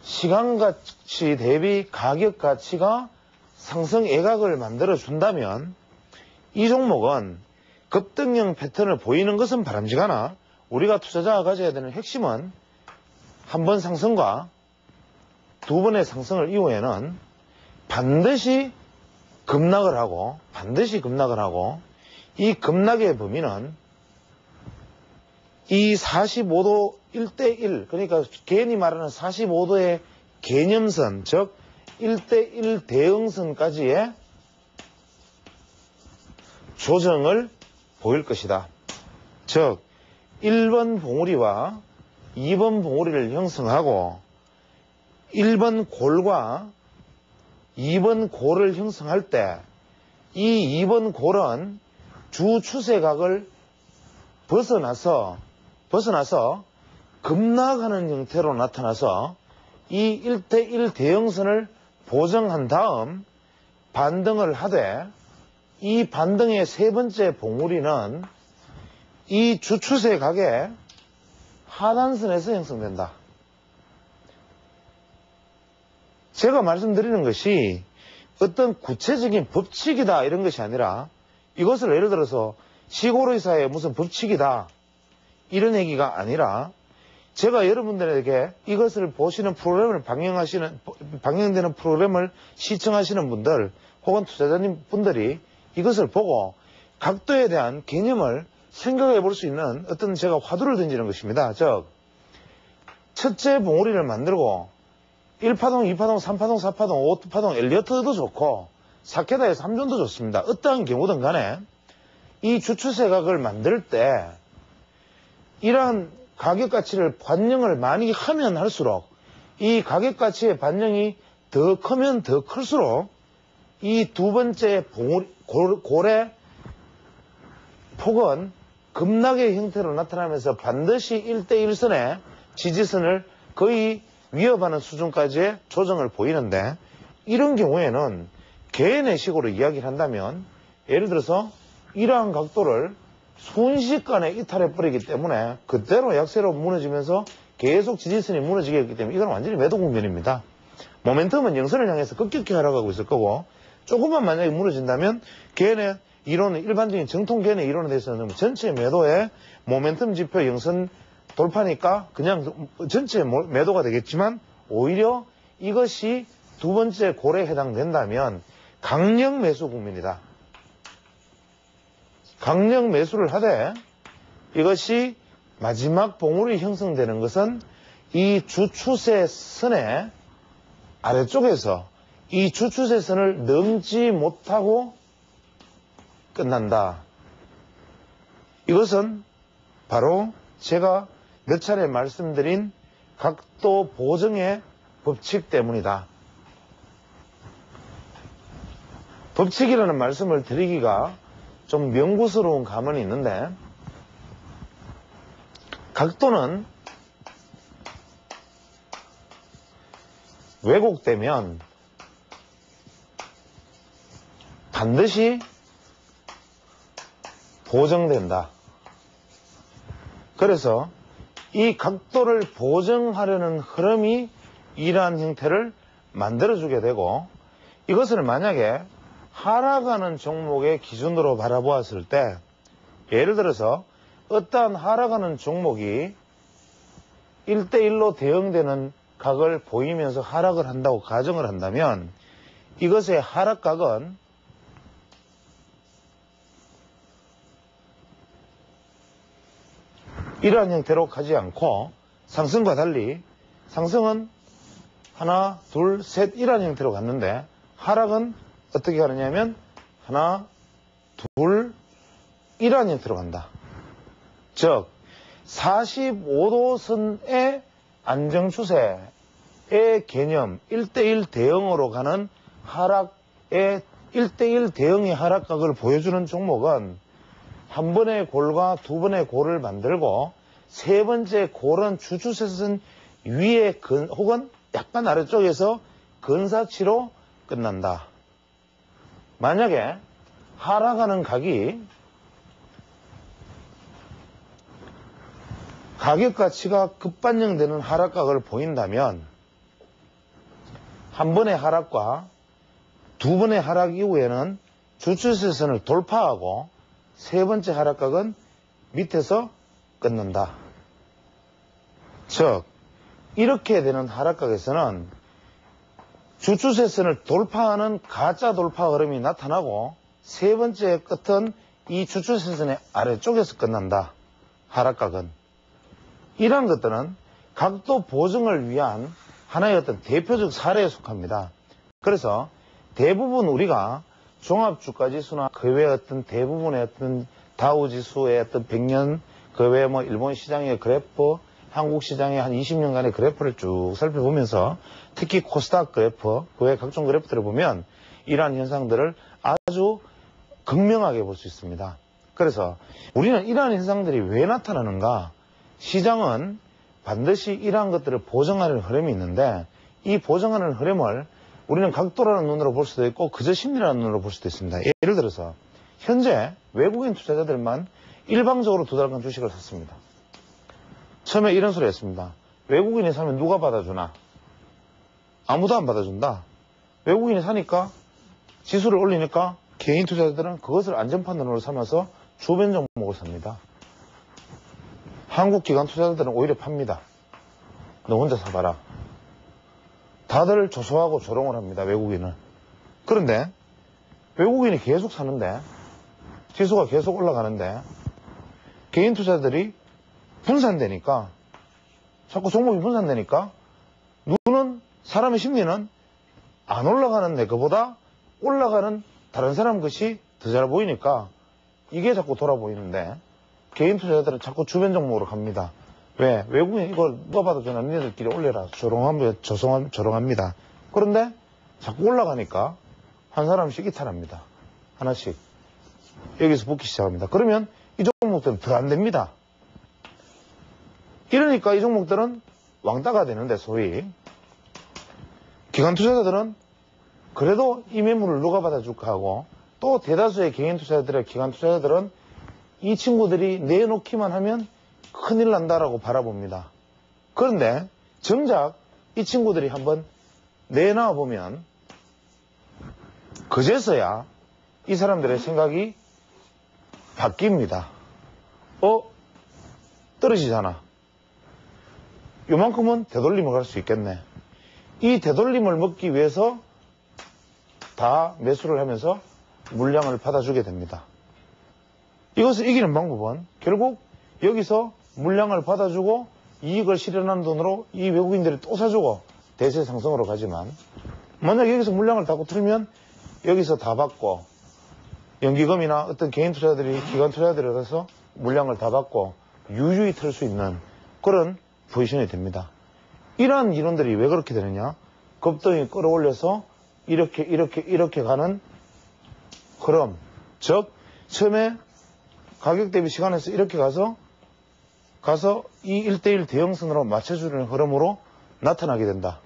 시간가치 대비 가격가치가 상승 애각을 만들어 준다면 이 종목은 급등형 패턴을 보이는 것은 바람직하나, 우리가 투자자가 가져야 되는 핵심은 한 번 상승과 두 번의 상승을 이후에는 반드시 급락을 하고 이 급락의 범위는 이 45도 1대1, 그러니까 개인이 말하는 45도의 개념선, 즉 1대1 대응선까지의 조정을 보일 것이다. 즉 1번 봉우리와 2번 봉우리를 형성하고 1번 골과 2번 골을 형성할 때 이 2번 골은 주 추세각을 벗어나서 급락하는 형태로 나타나서 이 1대1 대형선을 보정한 다음 반등을 하되 이 반등의 세 번째 봉우리는 이 주추세 각의 하단선에서 형성된다. 제가 말씀드리는 것이 어떤 구체적인 법칙이다 이런 것이 아니라 이것을 예를 들어서 시골의사의 무슨 법칙이다 이런 얘기가 아니라 제가 여러분들에게 이것을 보시는 프로그램을 방영되는 프로그램을 시청하시는 분들 혹은 투자자님 분들이 이것을 보고 각도에 대한 개념을 생각해 볼 수 있는 어떤 제가 화두를 던지는 것입니다. 즉, 첫째 봉우리를 만들고 1파동, 2파동, 3파동, 4파동, 5파동, 엘리어트도 좋고 사케다의 3존도 좋습니다. 어떠한 경우든 간에 이 주추세각을 만들 때 이러한 가격가치를 반영을 많이 하면 할수록 이 가격가치의 반영이 더 크면 더 클수록 이 두 번째 봉우리, 고래 폭은 급락의 형태로 나타나면서 반드시 1대1선의 지지선을 거의 위협하는 수준까지의 조정을 보이는데 이런 경우에는 개인의 식으로 이야기를 한다면 예를 들어서 이러한 각도를 순식간에 이탈해버리기 때문에 그대로 약세로 무너지면서 계속 지지선이 무너지게 했기 때문에 이건 완전히 매도 국면입니다. 모멘텀은 영선을 향해서 급격히 하락하고 있을 거고 조금만 만약에 무너진다면 개인의 이론은 일반적인 정통 개인의 이론에 대해서는 전체 매도의 모멘텀 지표 영선 돌파니까 그냥 전체 매도가 되겠지만 오히려 이것이 두 번째 고래에 해당된다면 강력 매수 국면이다. 강력 매수를 하되 이것이 마지막 봉우리 형성되는 것은 이 주추세 선의 아래쪽에서 이 주추세 선을 넘지 못하고 끝난다. 이것은 바로 제가 몇 차례 말씀드린 각도 보정의 법칙 때문이다. 법칙이라는 말씀을 드리기가 좀 명구스러운 감은 있는데 각도는 왜곡되면 반드시 보정된다. 그래서 이 각도를 보정하려는 흐름이 이러한 형태를 만들어주게 되고 이것을 만약에 하락하는 종목의 기준으로 바라보았을 때 예를 들어서 어떠한 하락하는 종목이 1대1로 대응되는 각을 보이면서 하락을 한다고 가정을 한다면 이것의 하락각은 이러한 형태로 가지 않고 상승과 달리 상승은 하나, 둘, 셋 이러한 형태로 갔는데 하락은 어떻게 가느냐면 하나, 둘, 이러한 형태로 간다. 즉 45도선의 안정추세의 개념 1대1 대응으로 가는 하락의 1대1 대응의 하락각을 보여주는 종목은 한 번의 골과 두 번의 골을 만들고 세 번째 골은 주추세선 위에 혹은 약간 아래쪽에서 근사치로 끝난다. 만약에 하락하는 각이 가격가치가 급반영되는 하락각을 보인다면 한 번의 하락과 두 번의 하락 이후에는 주추세선을 돌파하고 세 번째 하락각은 밑에서 끝난다. 즉 이렇게 되는 하락각에서는 주추세선을 돌파하는 가짜 돌파 흐름이 나타나고 세 번째 끝은 이 주추세선의 아래쪽에서 끝난다. 하락각은. 이러한 것들은 각도 보정을 위한 하나의 어떤 대표적 사례에 속합니다. 그래서 대부분 우리가 종합주가지수나 그 외의 어떤 대부분의 어떤 다우지수의 어떤 100년 그 외에 뭐 일본 시장의 그래프, 한국 시장의 한 20년간의 그래프를 쭉 살펴보면서 특히 코스닥 그래프, 그 외의 각종 그래프들을 보면 이러한 현상들을 아주 극명하게 볼 수 있습니다. 그래서 우리는 이러한 현상들이 왜 나타나는가? 시장은 반드시 이러한 것들을 보정하는 흐름이 있는데 이 보정하는 흐름을 우리는 각도라는 눈으로 볼 수도 있고 그저 심리라는 눈으로 볼 수도 있습니다. 예를 들어서 현재 외국인 투자자들만 일방적으로 두 달간 주식을 샀습니다. 처음에 이런 소리 했습니다. 외국인이 사면 누가 받아주나? 아무도 안 받아준다. 외국인이 사니까 지수를 올리니까 개인 투자자들은 그것을 안전판단으로 삼아서 주변 종목을 삽니다. 한국 기관 투자자들은 오히려 팝니다. 너 혼자 사봐라. 다들 조소하고 조롱을 합니다. 외국인을. 그런데 외국인이 계속 사는데 지수가 계속 올라가는데 개인 투자자들이 분산되니까 자꾸 종목이 분산되니까 눈은 사람의 심리는 안 올라가는 그보다 올라가는 다른 사람 것이 더 잘 보이니까 이게 자꾸 돌아 보이는데 개인 투자자들은 자꾸 주변 종목으로 갑니다. 왜? 외국인 이걸 누가 받아주나 니네들끼리 올려라. 조롱합니다. 그런데 자꾸 올라가니까 한 사람씩 이탈합니다. 하나씩. 여기서 붙기 시작합니다. 그러면 이 종목들은 더 안 됩니다. 이러니까 이 종목들은 왕따가 되는데 소위 기관 투자자들은 그래도 이 매물을 누가 받아줄까 하고 또 대다수의 개인 투자자들의 기관 투자자들은 이 친구들이 내놓기만 하면 큰일 난다라고 바라봅니다. 그런데 정작 이 친구들이 한번 내놔 보면 그제서야 이 사람들의 생각이 바뀝니다. 떨어지잖아. 요만큼은 되돌림을 갈 수 있겠네. 이 되돌림을 먹기 위해서 다 매수를 하면서 물량을 받아주게 됩니다. 이것을 이기는 방법은 결국 여기서 물량을 받아주고 이익을 실현하는 돈으로 이 외국인들이 또 사주고 대세 상승으로 가지만 만약 여기서 물량을 다 틀면 여기서 다 받고 연기금이나 어떤 개인 투자자들이 기관 투자자들에 가서 물량을 다 받고 유유히 틀 수 있는 그런 포지션이 됩니다. 이러한 이론들이 왜 그렇게 되느냐? 급등이 끌어올려서 이렇게 가는 흐름. 즉 처음에 가격 대비 시간에서 이렇게 가서 이 1대1 대형선으로 맞춰주는 흐름으로 나타나게 된다.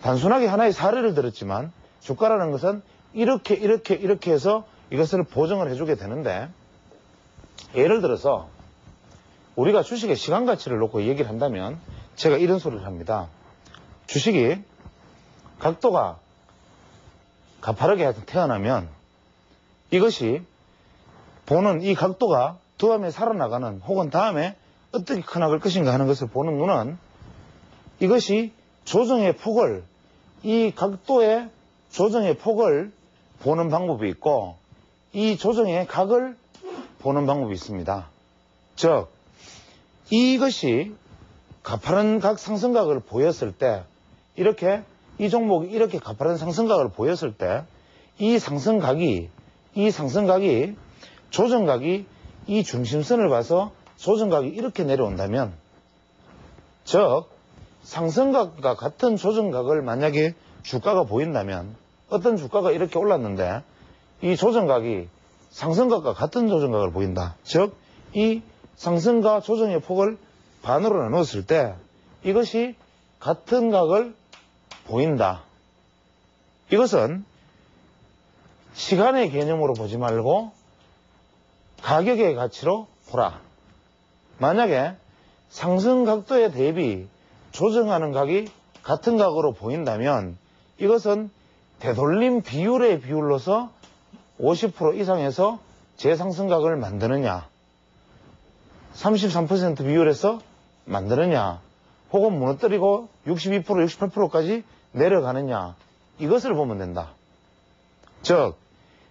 단순하게 하나의 사례를 들었지만 주가라는 것은 이렇게 해서 이것을 보정을 해주게 되는데 예를 들어서 우리가 주식의 시간 가치를 놓고 얘기를 한다면 제가 이런 소리를 합니다. 주식이 각도가 가파르게 태어나면 이것이 보는 이 각도가 다음에 살아나가는 혹은 다음에 어떻게 커나갈 것인가 하는 것을 보는 눈은 이것이 조정의 폭을 이 각도의 조정의 폭을 보는 방법이 있고 이 조정의 각을 보는 방법이 있습니다. 즉 이것이 가파른 각 상승각을 보였을 때 이렇게 이 종목이 이렇게 가파른 상승각을 보였을 때 이 상승각이 조정각이 이 중심선을 봐서 조정각이 이렇게 내려온다면 즉 상승각과 같은 조정각을 만약에 주가가 보인다면 어떤 주가가 이렇게 올랐는데 이 조정각이 상승각과 같은 조정각을 보인다. 즉 이 상승과 조정의 폭을 반으로 나누었을 때 이것이 같은 각을 보인다. 이것은 시간의 개념으로 보지 말고 가격의 가치로 보라. 만약에 상승 각도에 대비 조정하는 각이 같은 각으로 보인다면 이것은 되돌림 비율의 비율로서 50% 이상에서 재상승각을 만드느냐 33% 비율에서 만드느냐 혹은 무너뜨리고 62% 68%까지 내려가느냐 이것을 보면 된다. 즉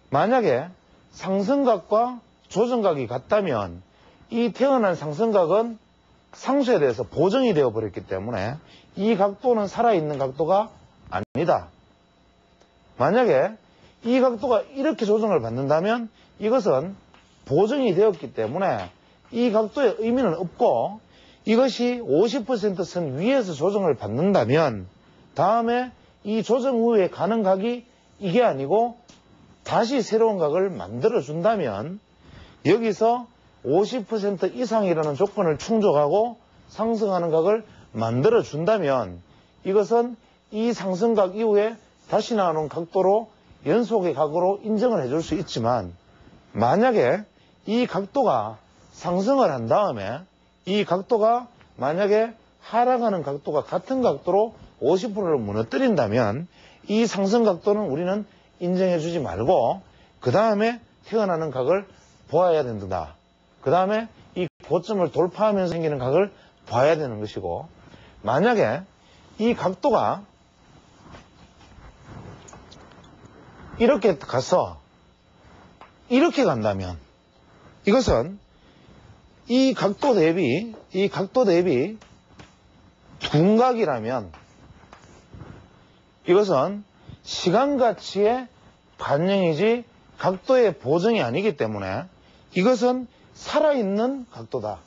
만약에 상승각과 조정각이 같다면 이 태어난 상승각은 상수에 대해서 보정이 되어버렸기 때문에 이 각도는 살아있는 각도가 아니다. 만약에 이 각도가 이렇게 조정을 받는다면 이것은 보정이 되었기 때문에 이 각도의 의미는 없고 이것이 50% 위에서 조정을 받는다면 다음에 이 조정 후에 가는 각이 이게 아니고 다시 새로운 각을 만들어준다면 여기서 50% 이상이라는 조건을 충족하고 상승하는 각을 만들어 준다면 이것은 이 상승각 이후에 다시 나오는 각도로 연속의 각으로 인정을 해줄 수 있지만, 만약에 이 각도가 상승을 한 다음에 이 각도가 만약에 하락하는 각도가 같은 각도로 50%를 무너뜨린다면 이 상승 각도는 우리는 인정해 주지 말고 그 다음에 태어나는 각을 보아야 된다. 그 다음에 이 고점을 돌파하면서 생기는 각을 봐야 되는 것이고, 만약에 이 각도가 이렇게 가서 이렇게 간다면 이것은 이 각도 대비 둔각이라면 이것은 시간 가치의 반영이지 각도의 보정이 아니기 때문에 이것은 살아있는 각도다.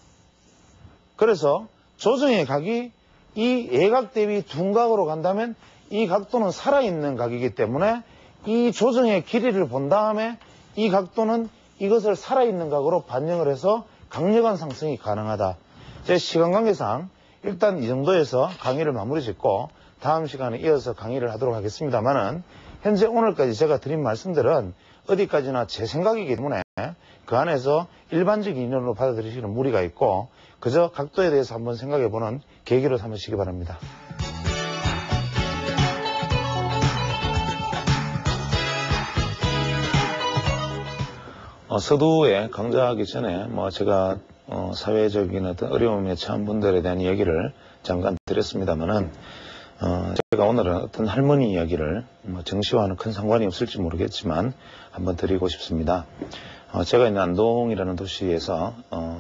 그래서 조정의 각이 이 예각 대비 둔각으로 간다면 이 각도는 살아있는 각이기 때문에 이 조정의 길이를 본 다음에 이 각도는 이것을 살아있는 각으로 반영을 해서 강력한 상승이 가능하다. 제 시간 관계상 일단 이 정도에서 강의를 마무리 짓고 다음 시간에 이어서 강의를 하도록 하겠습니다만은, 현재 오늘까지 제가 드린 말씀들은 어디까지나 제 생각이기 때문에 그 안에서 일반적인 이론으로 받아들이시는 무리가 있고 그저 각도에 대해서 한번 생각해보는 계기로 삼으시기 바랍니다. 서두에 강좌하기 전에 제가 사회적인 어떤 어려움에 처한 분들에 대한 이야기를 잠깐 드렸습니다만은, 제가 오늘은 어떤 할머니 이야기를 정시와는 큰 상관이 없을지 모르겠지만 한번 드리고 싶습니다. 제가 있는 안동이라는 도시에서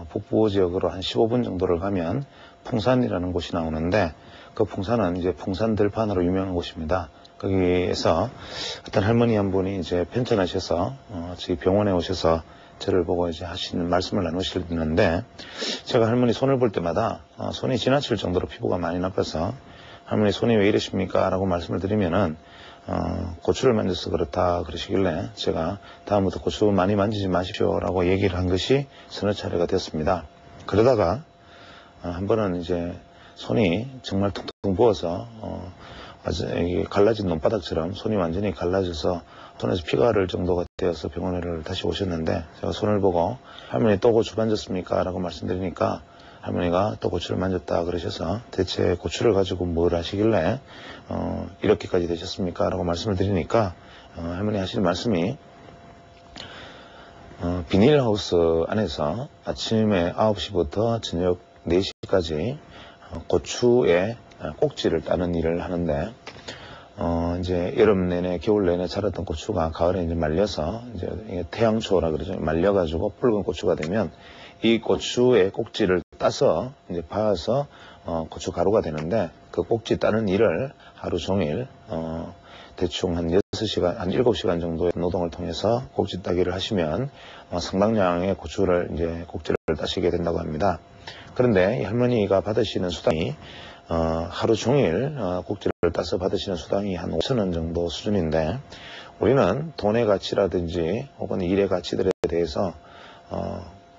북부 지역으로 한 15분 정도를 가면 풍산이라는 곳이 나오는데, 그 풍산은 이제 풍산 들판으로 유명한 곳입니다. 거기에서 어떤 할머니 한 분이 이제 편찮으셔서 저희 병원에 오셔서 저를 보고 이제 하시는 말씀을 나누시는데, 제가 할머니 손을 볼 때마다 손이 지나칠 정도로 피부가 많이 나빠서 할머니 손이 왜 이러십니까? 라고 말씀을 드리면은 고추를 만져서 그렇다 그러시길래 제가 다음부터 고추 많이 만지지 마십시오 라고 얘기를 한 것이 서너 차례가 됐습니다. 그러다가 한 번은 이제 손이 정말 퉁퉁 부어서 갈라진 논바닥처럼 손이 완전히 갈라져서 손에서 피가 흐를 정도가 되어서 병원에 다시 오셨는데, 제가 손을 보고 할머니 또 고추 만졌습니까? 라고 말씀드리니까 할머니가 또 고추를 만졌다 그러셔서 대체 고추를 가지고 뭘 하시길래 이렇게까지 되셨습니까? 라고 말씀을 드리니까 할머니 하시는 말씀이 비닐하우스 안에서 아침에 9시부터 저녁 4시까지 고추에 꼭지를 따는 일을 하는데, 이제 여름 내내 겨울 내내 자랐던 고추가 가을에 이제 말려서 이제 태양초라 그러죠. 말려가지고 붉은 고추가 되면 이 고추의 꼭지를 따서 이제 봐서 고추 가루가 되는데, 그 꼭지 따는 일을 하루 종일 대충 한 6시간, 한 7시간 정도의 노동을 통해서 꼭지 따기를 하시면 상당량의 고추를 이제 꼭지를 따시게 된다고 합니다. 그런데 이 할머니가 받으시는 수당이 하루 종일 꼭지를 따서 받으시는 수당이 한 5,000원 정도 수준인데, 우리는 돈의 가치라든지 혹은 일의 가치들에 대해서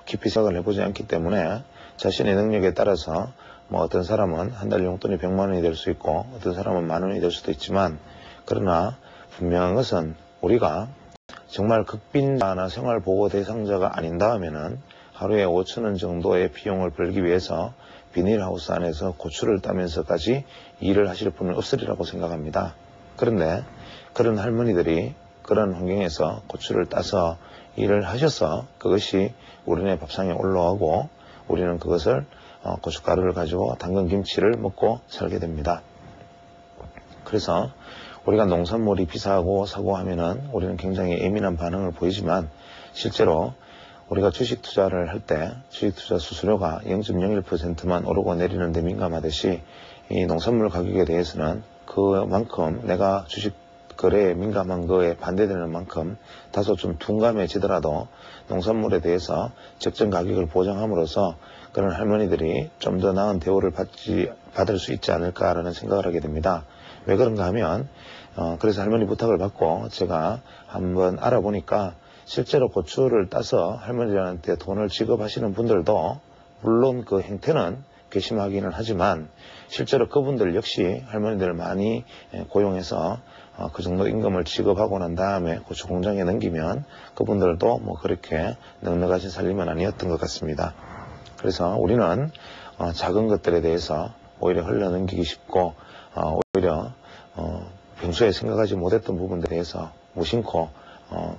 깊이 생각을 해보지 않기 때문에 자신의 능력에 따라서 어떤 사람은 한 달 용돈이 100만 원이 될 수 있고 어떤 사람은 10,000원이 될 수도 있지만, 그러나 분명한 것은 우리가 정말 극빈자나 생활보호 대상자가 아닌다 하면은 하루에 5,000원 정도의 비용을 벌기 위해서 비닐하우스 안에서 고추를 따면서까지 일을 하실 분은 없으리라고 생각합니다. 그런데 그런 할머니들이 그런 환경에서 고추를 따서 일을 하셔서 그것이 우리네 밥상에 올라오고 우리는 그것을 고춧가루를 가지고 담근 김치를 먹고 살게 됩니다. 그래서 우리가 농산물이 비싸고 사고 하면은 우리는 굉장히 예민한 반응을 보이지만, 실제로 우리가 주식 투자를 할 때 주식 투자 수수료가 0.01%만 오르고 내리는데 민감하듯이 이 농산물 가격에 대해서는 그만큼 내가 주식 거래에 민감한 거에 반대되는 만큼 다소 좀 둔감해지더라도 농산물에 대해서 적정 가격을 보장함으로써 그런 할머니들이 좀 더 나은 대우를 받을 수 있지 않을까라는 생각을 하게 됩니다. 왜 그런가 하면 그래서 할머니 부탁을 받고 제가 한번 알아보니까 실제로 고추를 따서 할머니들한테 돈을 지급하시는 분들도 물론 그 행태는 괘씸하기는 하지만 실제로 그분들 역시 할머니들을 많이 고용해서 그 정도 임금을 지급하고 난 다음에 고추 공장에 넘기면 그분들도 뭐 그렇게 넉넉하신 살림은 아니었던 것 같습니다. 그래서 우리는 작은 것들에 대해서 오히려 흘러넘기기 쉽고 오히려 평소에 생각하지 못했던 부분들에 대해서 무심코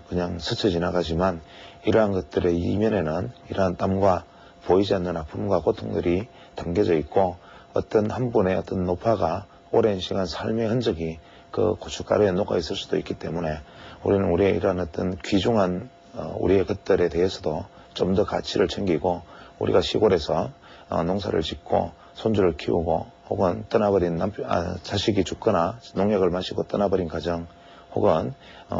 그냥 스쳐 지나가지만 이러한 것들의 이면에는 이러한 땀과 보이지 않는 아픔과 고통들이 담겨져 있고 어떤 한 분의 어떤 노파가 오랜 시간 삶의 흔적이 그 고춧가루에 녹아 있을 수도 있기 때문에 우리는 우리의 이러한 어떤 귀중한 우리의 것들에 대해서도 좀 더 가치를 챙기고 우리가 시골에서 농사를 짓고 손주를 키우고 혹은 떠나버린 자식이 죽거나 농약을 마시고 떠나버린 가정 혹은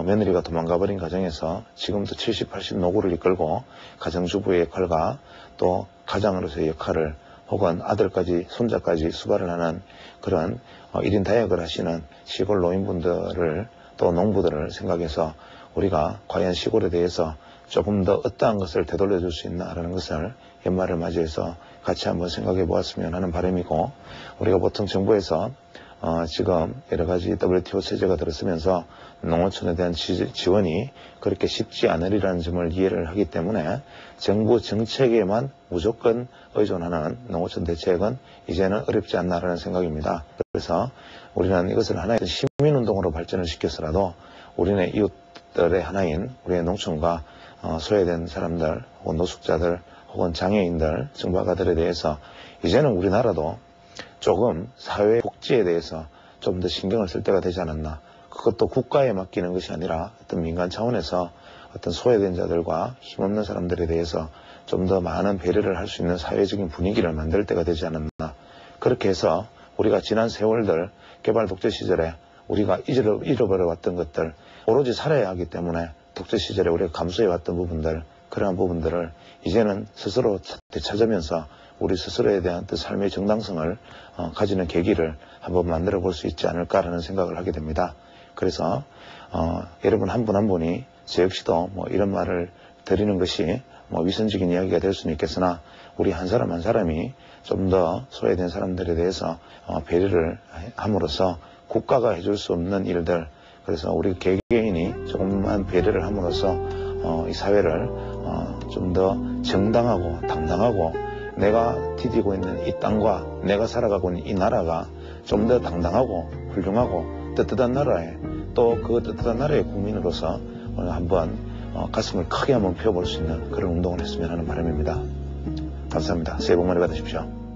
며느리가 도망가버린 가정에서 지금도 70, 80 노구를 이끌고 가정주부의 역할과 또 가장으로서의 역할을 혹은 아들까지 손자까지 수발을 하는 그런 1인 다역을 하시는 시골 노인분들을 또 농부들을 생각해서 우리가 과연 시골에 대해서 조금 더 어떠한 것을 되돌려 줄 수 있나라는 것을 연말을 맞이해서 같이 한번 생각해 보았으면 하는 바람이고, 우리가 보통 정부에서 지금 여러 가지 WTO 체제가 들어서면서 농어촌에 대한 지원이 그렇게 쉽지 않으리라는 점을 이해를 하기 때문에 정부 정책에만 무조건 의존하는 농어촌 대책은 이제는 어렵지 않나라는 생각입니다. 그래서 우리는 이것을 하나의 시민운동으로 발전을 시켜서라도 우리네 이웃들의 하나인 우리의 농촌과 소외된 사람들 혹은 노숙자들 혹은 장애인들, 증박아들에 대해서 이제는 우리나라도 조금 사회 복지에 대해서 좀 더 신경을 쓸 때가 되지 않았나. 그것도 국가에 맡기는 것이 아니라 어떤 민간 차원에서 어떤 소외된 자들과 힘없는 사람들에 대해서 좀 더 많은 배려를 할 수 있는 사회적인 분위기를 만들 때가 되지 않았나. 그렇게 해서 우리가 지난 세월들 개발 독재 시절에 우리가 잃어버려 왔던 것들, 오로지 살아야 하기 때문에 독재 시절에 우리가 감수해 왔던 부분들, 그러한 부분들을 이제는 스스로 되찾으면서 우리 스스로에 대한 또 삶의 정당성을 가지는 계기를 한번 만들어 볼 수 있지 않을까라는 생각을 하게 됩니다. 그래서 여러분 한 분 한 분이 저 역시도 뭐 이런 말을 드리는 것이 뭐 위선적인 이야기가 될 수는 있겠으나 우리 한 사람 한 사람이 좀 더 소외된 사람들에 대해서 배려를 함으로써 국가가 해줄 수 없는 일들, 그래서 우리 개개인이 조금만 배려를 함으로써 이 사회를 좀 더 정당하고 당당하고 내가 디디고 있는 이 땅과 내가 살아가고 있는 이 나라가 좀 더 당당하고 훌륭하고 뜨뜻한 나라에, 또 그 뜨뜻한 나라의 국민으로서 오늘 한번 가슴을 크게 한번 펴볼 수 있는 그런 운동을 했으면 하는 바람입니다. 감사합니다. 새해 복 많이 받으십시오.